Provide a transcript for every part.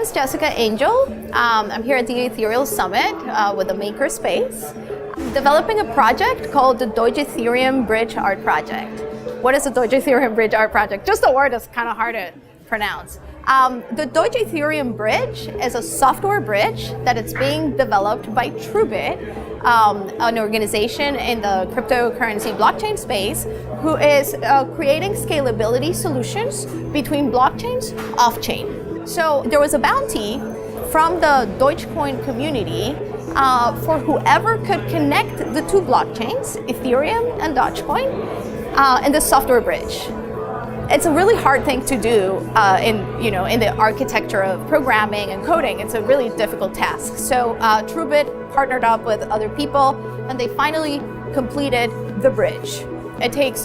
is Jessica Angel. I'm here at the Ethereal Summit with the MakerSpace, developing a project called the Doge-Ethereum Bridge Art Project. What is the Doge-Ethereum Bridge Art Project? Just the word is kind of hard to pronounce. The Doge-Ethereum Bridge is a software bridge that is being developed by TrueBit, an organization in the cryptocurrency blockchain space who is creating scalability solutions between blockchains off-chain. So there was a bounty from the Dogecoin community for whoever could connect the two blockchains, Ethereum and Dogecoin, in the software bridge. It's a really hard thing to do in the architecture of programming and coding. It's a really difficult task. So TrueBit partnered up with other people, and they finally completed the bridge. It takes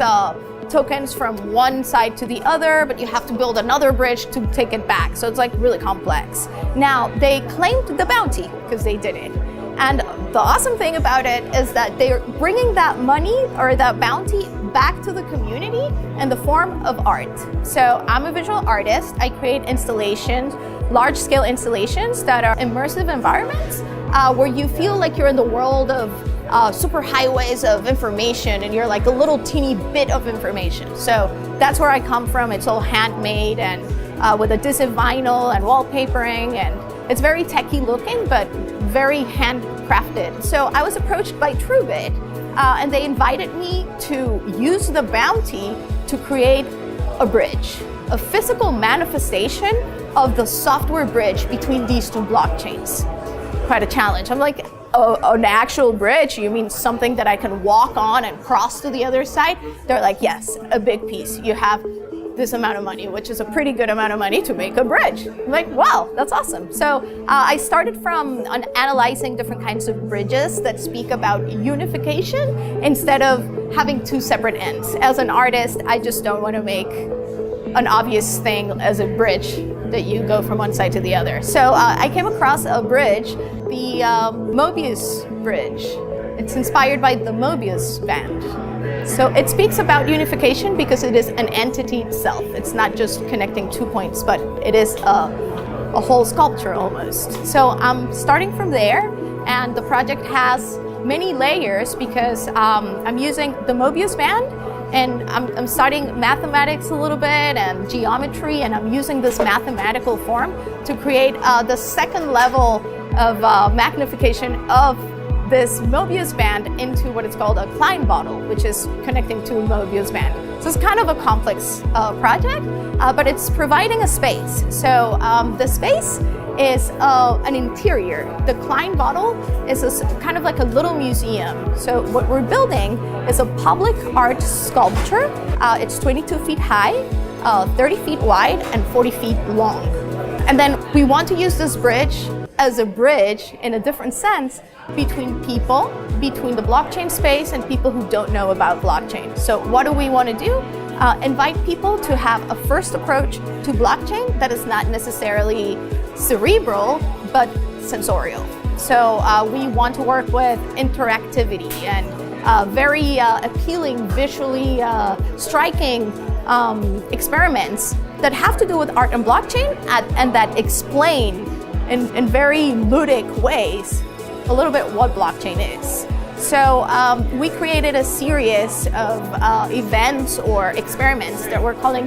tokens from one side to the other, but you have to build another bridge to take it back. So it's like really complex. Now, they claimed the bounty because they did it. And the awesome thing about it is that they're bringing that money or that bounty back to the community in the form of art. So I'm a visual artist. I create installations, large-scale installations that are immersive environments where you feel like you're in the world of super highways of information and you're like a little teeny bit of information. So that's where I come from. It's all handmade and with adhesive vinyl and wallpapering, and it's very techie looking, but very handcrafted. So I was approached by TrueBit and they invited me to use the bounty to create a bridge, a physical manifestation of the software bridge between these two blockchains. Quite a challenge. I'm like, an actual bridge? You mean something that I can walk on and cross to the other side? They're like, yes, a big piece. You have this amount of money, which is a pretty good amount of money to make a bridge. I'm like, wow, that's awesome. So I started from analyzing different kinds of bridges that speak about unification instead of having two separate ends. As an artist, I just don't want to make an obvious thing as a bridge that you go from one side to the other. So I came across a bridge, the Mobius Bridge. It's inspired by the Mobius band. So it speaks about unification because it is an entity itself. It's not just connecting 2 points, but it is a whole sculpture almost. So I'm starting from there, and the project has many layers because I'm using the Mobius band, and I'm studying mathematics a little bit and geometry, and I'm using this mathematical form to create the second level of magnification of this Mobius band into what is called a Klein bottle, which is connecting to a Mobius band. So it's kind of a complex project, but it's providing a space. So the space is an interior. The Klein bottle is kind of like a little museum. So what we're building is a public art sculpture. It's 22 feet high, 30 feet wide, and 40 feet long. And then we want to use this bridge as a bridge in a different sense between people, between the blockchain space and people who don't know about blockchain. So what do we want to do? Invite people to have a first approach to blockchain that is not necessarily cerebral, but sensorial. So we want to work with interactivity and very appealing, visually striking experiments that have to do with art and blockchain and that explain in very ludic ways a little bit what blockchain is. So we created a series of events or experiments that we're calling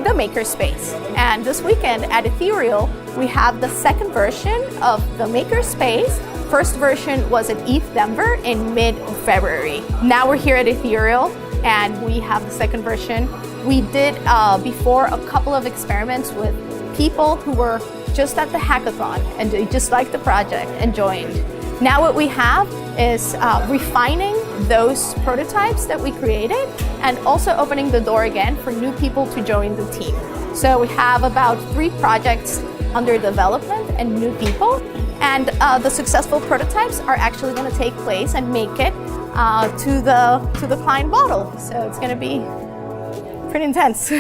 the MakerSpace. And this weekend at Ethereal, we have the second version of the MakerSpace. First version was at ETH Denver in mid-February. Now we're here at Ethereal and we have the second version. We did before a couple of experiments with people who were just at the hackathon and they just liked the project and joined. Now what we have is refining those prototypes that we created and also opening the door again for new people to join the team. So we have about 3 projects under development and new people, and the successful prototypes are actually going to take place and make it to the Klein bottle. So it's going to be pretty intense.